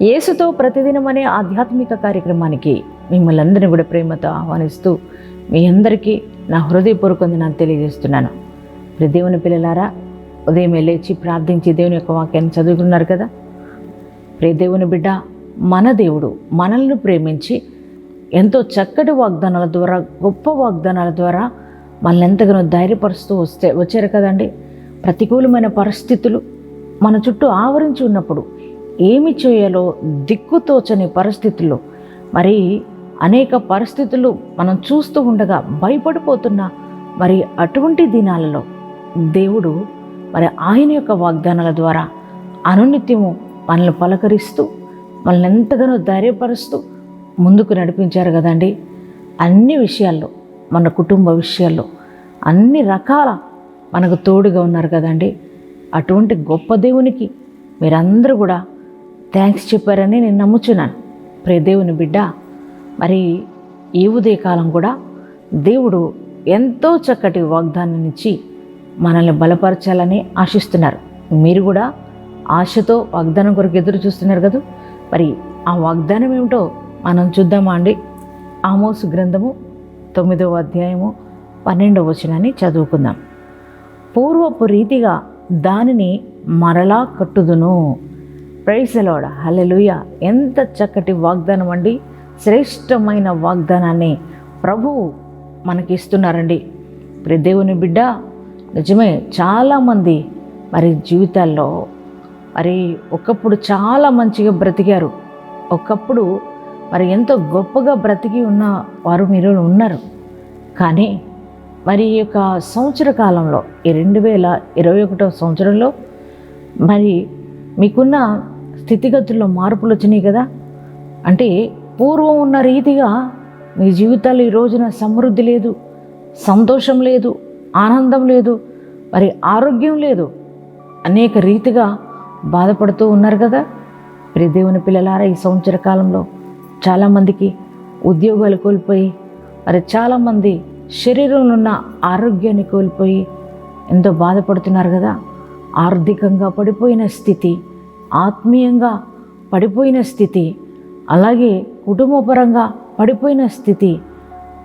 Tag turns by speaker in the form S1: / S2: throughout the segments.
S1: యేసుతో ప్రతిదినం అనే ఆధ్యాత్మిక కార్యక్రమానికి మిమ్మల్ని అందరినీ కూడా ప్రేమతో ఆహ్వానిస్తూ మీ అందరికీ నా హృదయపూర్వక వందనాలు తెలియజేస్తున్నాను. ప్రియ దేవుని పిల్లలారా, ఉదయం లేచి ప్రార్థించి దేవుని యొక్క వాక్యాన్ని చదువుకున్నారు కదా. ప్రియ దేవుని బిడ్డ, మన దేవుడు మనల్ని ప్రేమించి ఎంతో చక్కటి వాగ్దానాల ద్వారా, గొప్ప వాగ్దానాల ద్వారా మనల్ని ఎంతగానో ధైర్యపరుస్తూ వచ్చారు కదండి. ప్రతికూలమైన పరిస్థితులు మన చుట్టూ ఆవరించి ఉన్నప్పుడు ఏమి చేయాలో దిక్కుతోచని పరిస్థితుల్లో, మరి అనేక పరిస్థితులు మనం చూస్తూ ఉండగా భయపడిపోతున్న మరి అటువంటి దినాలలో దేవుడు మరి ఆయన యొక్క వాగ్దానాల ద్వారా అనునిత్యము మనల్ని పలకరిస్తూ మనల్ని ఎంతగానో ధైర్యపరుస్తూ ముందుకు నడిపించారు కదండి. అన్ని విషయాల్లో, మన కుటుంబ విషయాల్లో అన్ని రకాల మనకు తోడుగా ఉన్నారు కదండి. అటువంటి గొప్ప దేవునికి మీరందరూ కూడా థ్యాంక్స్ చెప్పారని నేను నమ్ముచున్నాను. ప్రియ దేవుని బిడ్డ, మరి ఈ ఉదయకాలం కూడా దేవుడు ఎంతో చక్కటి వాగ్దానం ఇచ్చి మనల్ని బలపరచాలని ఆశిస్తున్నారు. మీరు కూడా ఆశతో వాగ్దానం కొరకు ఎదురు చూస్తున్నారు కదా. మరి ఆ వాగ్దానం ఏమిటో మనం చూద్దామా అండి. ఆమోసు గ్రంథము 9వ అధ్యాయము 12వ వచనాన్ని చదువుకుందాం. పూర్వపు రీతిగా దానిని మరలా కట్టుదును. ప్రైజ్ ది లార్డ్, హల్లెలూయా. ఎంత చక్కటి వాగ్దానం అండి. శ్రేష్టమైన వాగ్దానాన్ని ప్రభువు మనకి ఇస్తున్నారండి. ప్రియ దేవుని బిడ్డ, నిజమే, చాలామంది మరి జీవితాల్లో మరి ఒకప్పుడు చాలా మంచిగా బ్రతికారు. ఒకప్పుడు మరి ఎంతో గొప్పగా బ్రతికి ఉన్న వారు మీరు ఉన్నారు. కానీ మరి ఈ యొక్క సంవత్సర కాలంలో, ఈ 2021వ సంవత్సరంలో మరి మీకున్న స్థితిగతుల్లో మార్పులు వచ్చినాయి కదా. అంటే పూర్వం ఉన్న రీతిగా మీ జీవితాల్లో ఈ రోజున సమృద్ధి లేదు, సంతోషం లేదు, ఆనందం లేదు, మరి ఆరోగ్యం లేదు. అనేక రీతిగా బాధపడుతూ ఉన్నారు కదా. ప్రియ దేవుని పిల్లలారా, ఈ సంవత్సర కాలంలో చాలామందికి ఉద్యోగాలు కోల్పోయి, మరి చాలామంది శరీరంలో ఉన్న ఆరోగ్యాన్ని కోల్పోయి ఎంతో బాధపడుతున్నారు కదా. ఆర్థికంగా పడిపోయిన స్థితి, ఆత్మీయంగా పడిపోయిన స్థితి, అలాగే కుటుంబపరంగా పడిపోయిన స్థితి.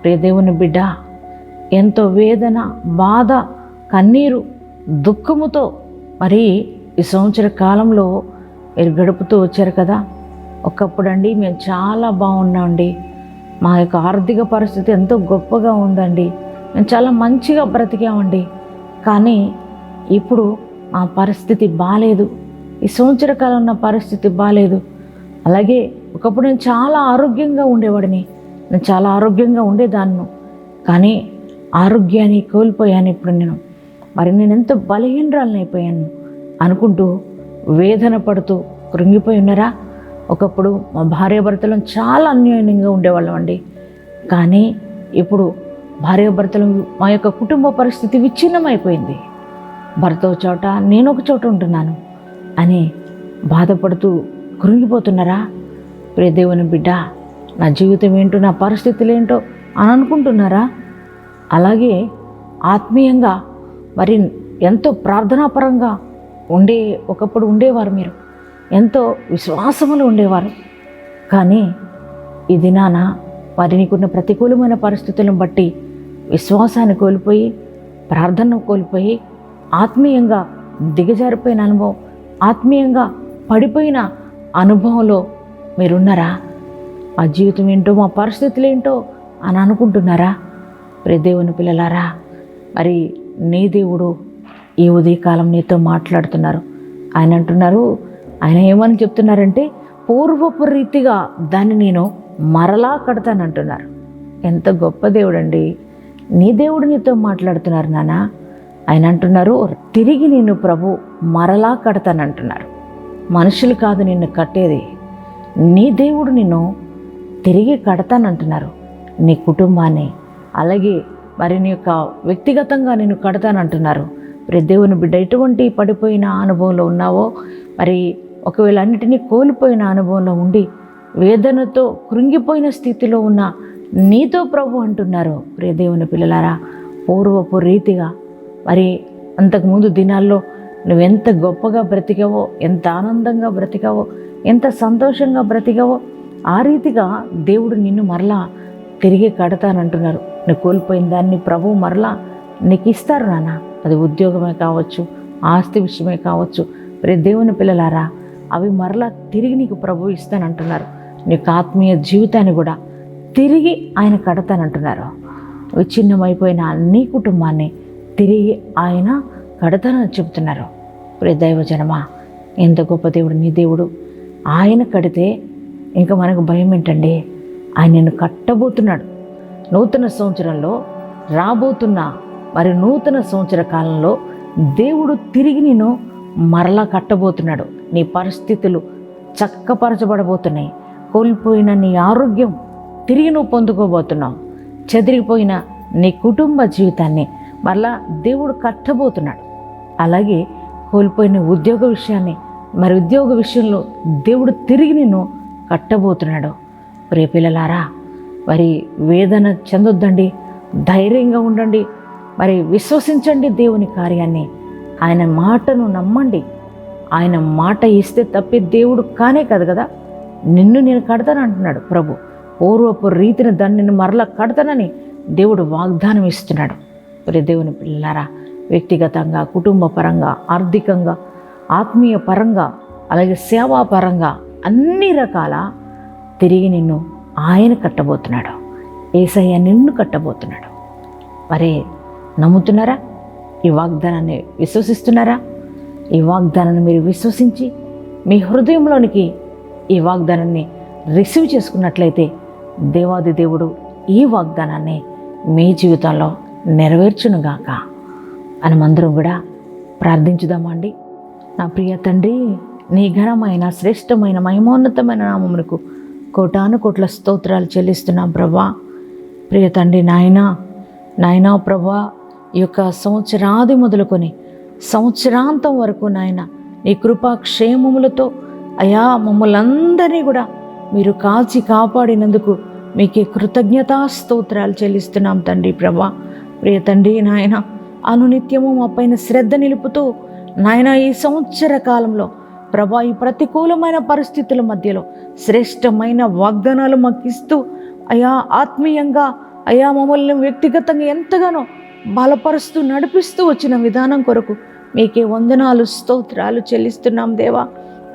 S1: ప్రియ దేవుని బిడ్డ, ఎంతో వేదన, బాధ, కన్నీరు, దుఃఖముతో మరి ఈ సంవత్సర కాలంలో మీరు గడుపుతూ వచ్చారు కదా. ఒకప్పుడండి మేము చాలా బాగున్నామండి, మా యొక్క ఆర్థిక పరిస్థితి ఎంతో గొప్పగా ఉందండి, మేము చాలా మంచిగా బ్రతికామండి. కానీ ఇప్పుడు మా పరిస్థితి బాలేదు, ఈ సంవత్సర కాలం ఉన్న పరిస్థితి బాలేదు. అలాగే ఒకప్పుడు నేను చాలా ఆరోగ్యంగా ఉండేవాడిని, నేను చాలా ఆరోగ్యంగా ఉండేదాన్ని, కానీ ఆరోగ్యాన్ని కోల్పోయాను ఇప్పుడు నేను. మరి నేను ఎంతో బలహీనరాలను అయిపోయాను అనుకుంటూ వేదన పడుతూ కృంగిపోయి ఉన్నారా. ఒకప్పుడు మా భార్యాభర్తలను చాలా అన్యోన్యంగా ఉండేవాళ్ళం అండి, కానీ ఇప్పుడు భార్యాభర్తలు మా యొక్క కుటుంబ పరిస్థితి విచ్ఛిన్నమైపోయింది. భర్త ఒక చోట, నేను ఒక చోట ఉంటున్నాను అని బాధపడుతూ కృంగిపోతున్నారా. ప్రియ దేవుని బిడ్డ, నా జీవితం ఏంటో, నా పరిస్థితులు ఏంటో అని అనుకుంటున్నారా. అలాగే ఆత్మీయంగా మరి ఎంతో ప్రార్థనాపరంగా ఒకప్పుడు ఉండేవారు, మీరు ఎంతో విశ్వాసములు ఉండేవారు. కానీ ఈ దినాన మరి నీకున్న ప్రతికూలమైన పరిస్థితులను బట్టి విశ్వాసాన్ని కోల్పోయి, ప్రార్థనను కోల్పోయి, ఆత్మీయంగా దిగజారిపోయిన అనుభవం, ఆత్మీయంగా పడిపోయిన అనుభవంలో మీరున్నారా. మా జీవితం ఏంటో, మా పరిస్థితులు ఏంటో అని అనుకుంటున్నారా. ప్రియ దేవుని పిల్లలారా, మరి నీ దేవుడు ఈ ఉదయకాలం నీతో మాట్లాడుతున్నారు. ఆయన అంటున్నారు, ఆయన ఏమని చెప్తున్నారంటే, పూర్వపు రీతిగా దాన్ని నేను మరలా కడతానంటున్నారు. ఎంత గొప్ప దేవుడండి. నీ దేవుడు నీతో మాట్లాడుతున్నారు నాన్న. ఆయన అంటున్నారు, తిరిగి నిన్ను ప్రభు మరలా కడతానంటున్నారు. మనుషులు కాదు నిన్ను కట్టేది, నీ దేవుడు నిన్ను తిరిగి కడతానంటున్నారు. నీ కుటుంబాన్ని, అలాగే మరి నీ యొక్క వ్యక్తిగతంగా నిన్ను కడతానంటున్నారు. మరి దేవుని బిడ్డ ఎటువంటి పడిపోయిన అనుభవంలో ఉన్నావో, మరి ఒకవేళ అన్నిటినీ కోల్పోయిన అనుభవంలో ఉండి వేదనతో కృంగిపోయిన స్థితిలో ఉన్న నీతో ప్రభు అంటున్నారు, ప్రియ దేవుని పిల్లలారా, పూర్వపు రీతిగా మరి అంతకుముందు దినాల్లో నువ్వెంత గొప్పగా బ్రతికావో, ఎంత ఆనందంగా బ్రతికావో, ఎంత సంతోషంగా బ్రతికావో ఆ రీతిగా దేవుడు నిన్ను మరలా తిరిగి కడతానంటున్నారు. నువ్వు కోల్పోయిన దాన్ని ప్రభు మరలా నీకు ఇస్తారు నాన్న. అది ఉద్యోగమే కావచ్చు, ఆస్తి విషయమే కావచ్చు. మరి దేవుని పిల్లలారా, అవి మరలా తిరిగి నీకు ప్రభు ఇస్తానంటున్నారు. నీకు ఆత్మీయ జీవితాన్ని కూడా తిరిగి ఆయన కడతానంటున్నారు. విచ్ఛిన్నమైపోయిన నీ కుటుంబాన్ని తిరిగి ఆయన కడతానని చెబుతున్నారు. ప్రియ దైవజనమా, ఎంత గొప్ప దేవుడు నీ దేవుడు. ఆయన కడితే ఇంకా మనకు భయం ఏంటండి? ఆయన నిన్ను కట్టబోతున్నాడు. నూతన సంవత్సరంలో రాబోతున్న మరి నూతన సంవత్సర కాలంలో దేవుడు తిరిగి నిన్ను మరలా కట్టబోతున్నాడు. నీ పరిస్థితులు చక్కపరచబడబోతున్నాయి. కోల్పోయిన నీ ఆరోగ్యం తిరిగి నువ్వు పొందుకోబోతున్నావు. చెదిరిపోయిన నీ కుటుంబ జీవితాన్ని మరలా దేవుడు కట్టబోతున్నాడు. అలాగే కోల్పోయిన ఉద్యోగ విషయాన్ని మరి ఉద్యోగ విషయంలో దేవుడు తిరిగి నిన్ను కట్టబోతున్నాడు. ప్రియ పిల్లలారా, మరి వేదన చెందొద్దండి, ధైర్యంగా ఉండండి, మరి విశ్వసించండి దేవుని కార్యాన్ని. ఆయన మాటను నమ్మండి. ఆయన మాట ఇస్తే తప్పే దేవుడు కానే కాదు కదా. నిన్ను నేను కడతాను అంటున్నాడు ప్రభు. పూర్వపు రీతిని దాన్ని నిన్ను మరలా కడతానని దేవుడు వాగ్దానం ఇస్తున్నాడు. ప్రియ దేవుని పిల్లలారా, వ్యక్తిగతంగా, కుటుంబ పరంగా, ఆర్థికంగా, ఆత్మీయ పరంగా, అలాగే సేవాపరంగా అన్ని రకాల తిరిగి నిన్ను ఆయన కట్టబోతున్నాడు. యేసయ్య నిన్ను కట్టబోతున్నాడు. మరి నమ్ముతున్నారా? ఈ వాగ్దానాన్ని విశ్వసిస్తున్నారా? ఈ వాగ్దానాన్ని మీరు విశ్వసించి మీ హృదయంలోనికి ఈ వాగ్దానాన్ని రిసీవ్ చేసుకున్నట్లయితే దేవాది దేవుడు ఈ వాగ్దానాన్ని మీ జీవితంలో నెరవేర్చునుగాక. మనమందరం కూడా ప్రార్థించుదామండి. నా ప్రియ తండ్రి, నీ ఘనమైన శ్రేష్టమైన మహిమోన్నతమైన నామమునకు కోటాను కోట్ల స్తోత్రాలు చెల్లిస్తున్నాం ప్రభా. ప్రియ తండ్రి, నాయనా ప్రభా, ఈ యొక్క సంవత్సరాది మొదలుకొని సంవత్సరాంతం వరకు నాయన నీ కృపా క్షేమములతో అయా మమ్మల్ని అందరినీ కూడా మీరు కాచి కాపాడినందుకు మీకే కృతజ్ఞతా స్తోత్రాలు చెల్లిస్తున్నాం తండ్రి ప్రభా. ప్రియ తండ్రి, నాయన అనునిత్యము మా పైన శ్రద్ధ నిలుపుతూ నాయన ఈ సంవత్సర కాలంలో ప్రభా, ఈ ప్రతికూలమైన పరిస్థితుల మధ్యలో శ్రేష్టమైన వాగ్దానాలు మాకు ఇస్తూ అయా ఆత్మీయంగా అయా మమ్మల్ని వ్యక్తిగతంగా ఎంతగానో బలపరుస్తూ నడిపిస్తూ వచ్చిన విధానం కొరకు మీకే వందనాలు స్తోత్రాలు చెల్లిస్తున్నాం దేవా.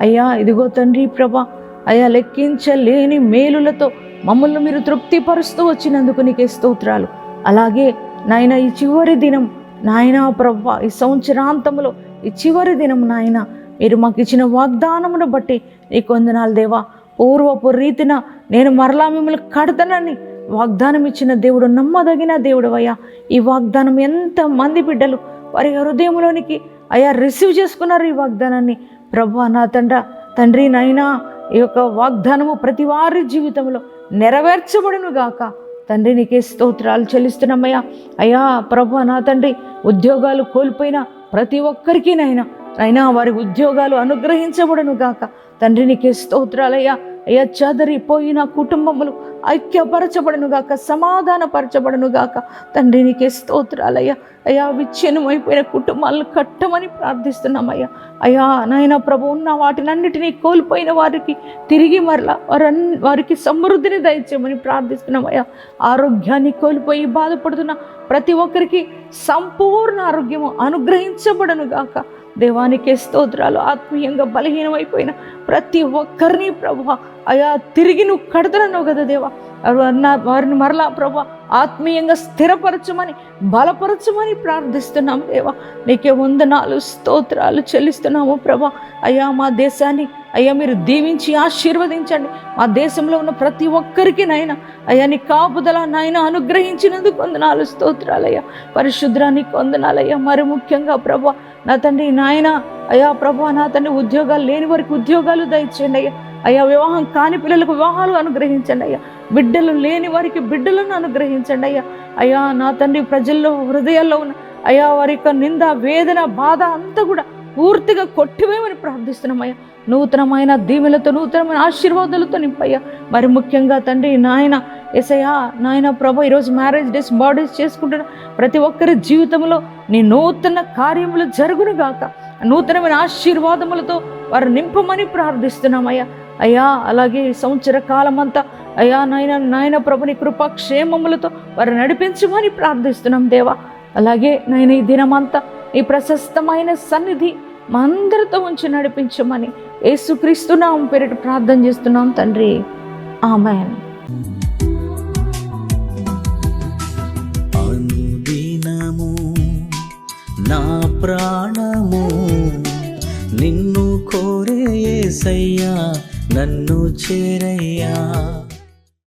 S1: అయ్యా ఇదిగో తండ్రి ప్రభా, అయ్యా లెక్కించలేని మేలులతో మమ్మల్ని మీరు తృప్తిపరుస్తూ వచ్చినందుకు నీకే స్తోత్రాలు. అలాగే నాయన ఈ చివరి దినం నాయనా ప్రభా, ఈ సంవత్సరాంతంలో ఈ చివరి దినం నాయన మీరు మాకు ఇచ్చిన వాగ్దానమును బట్టి నీకు వందనాలు దేవా. పూర్వపు రీతిన నేను మరలా మిమ్మల్ని కడతానని వాగ్దానం ఇచ్చిన దేవుడు, నమ్మదగిన దేవుడు అయ్యా. ఈ వాగ్దానం ఎంతమంది బిడ్డలు వారి హృదయంలోనికి అయ్యా రిసీవ్ చేసుకున్నారు ఈ వాగ్దానాన్ని ప్రభా. నా తండ్రి నాయనా, ఈ యొక్క వాగ్దానము ప్రతి వారి జీవితంలో నెరవేర్చబడును గాక. తండ్రి నీకే స్తోత్రాలు చెల్లిస్తున్నామయ్యా. అయ్యా ప్రభా, నా తండ్రి, ఉద్యోగాలు కోల్పోయిన ప్రతి ఒక్కరికి నైనా వారి ఉద్యోగాలు అనుగ్రహించబడును గాక. తండ్రి నీకే స్తోత్రాలయ్యా. అయ్యా చెదరిపోయిన కుటుంబములు ఐక్యపరచబడును గాక, సమాధానపరచబడును గాక. తండ్రి నీకే స్తోత్రాలయ్యా. అయ్యా విచ్ఛిన్నమైపోయిన కుటుంబాలను కట్టమని ప్రార్థిస్తున్నామయ్యా. అయ్యా నాయన ప్రభు, ఉన్న వాటినన్నిటినీ కోల్పోయిన వారికి తిరిగి మరలా వారికి సమృద్ధిని దయచేయమని ప్రార్థిస్తున్నామయ్యా. ఆరోగ్యాన్ని కోల్పోయి బాధపడుతున్న ప్రతి ఒక్కరికి సంపూర్ణ ఆరోగ్యము అనుగ్రహించబడును గాక. దేవానికే స్తోత్రాలు. ఆత్మీయంగా బలహీనమైపోయిన ప్రతి ఒక్కరిని ప్రభు అయా తిరిగి నువ్వు కడతానన్నావు కదా దేవా. వారిని మరలా ప్రభు ఆత్మీయంగా స్థిరపరచమని బలపరచమని ప్రార్థిస్తున్నాము దేవా. నీకే వందనాలు స్తోత్రాలు చెల్లిస్తున్నాము ప్రభా. అయ్యా మా దేశాన్ని అయ్యా మీరు దీవించి ఆశీర్వదించండి. మా దేశంలో ఉన్న ప్రతి ఒక్కరికి నాయన అయ్యా నీ కాపుదల నాయన అనుగ్రహించినందుకు వందనాలు స్తోత్రాలయ్యా. పరిశుద్ధానికి వందనాలయ్యా. మరి ముఖ్యంగా ప్రభా నా తండ్రి నాయన అయ్యా ప్రభా, నా తండ్రి, ఉద్యోగాలు లేని వారికి ఉద్యోగాలు దయచేయండి అయ్యా. అయ్యా వివాహం కాని పిల్లలకు వివాహాలు అనుగ్రహించండి అయ్యా. బిడ్డలు లేని వారికి బిడ్డలను అనుగ్రహించండి అయ్యా. అయ్యా నా తండ్రి, ప్రజల్లో హృదయాల్లో ఉన్న అయ్యా వారి యొక్క నింద, వేదన, బాధ అంతా కూడా పూర్తిగా కొట్టివేయమని ప్రార్థిస్తున్నామయ్యా. నూతనమైన దీవెలతో, నూతనమైన ఆశీర్వాదాలతో నింపయ్యా. మరి ముఖ్యంగా తండ్రి నాయన యేసయ్యా, నాయన ప్రభు, ఈరోజు మ్యారేజ్ డేస్, బర్త్డేస్ చేసుకుంటున్న ప్రతి ఒక్కరి జీవితంలో నీ నూతన కార్యములు జరుగును గాక. నూతనమైన ఆశీర్వాదములతో వారు నింపమని ప్రార్థిస్తున్నామయ్యా. అయ్యా అలాగే ఈ సంవత్సర కాలం అంతా అయ్యా నాయన ప్రభు నీ కృపాక్షేమములతో వారు నడిపించమని ప్రార్థిస్తున్నాం దేవా. అలాగే నాయన ఈ దినమంతా ఈ ప్రశస్తమైన సన్నిధి మా అందరితో ఉంచి నడిపించమని యేసుక్రీస్తు నామం పేరిట ప్రార్థన చేస్తున్నాం తండ్రి. ఆమేన్.
S2: అనుదినము నా ప్రాణము నిన్ను కోరే యేసయ్యా, నన్ను చేరయ్యా.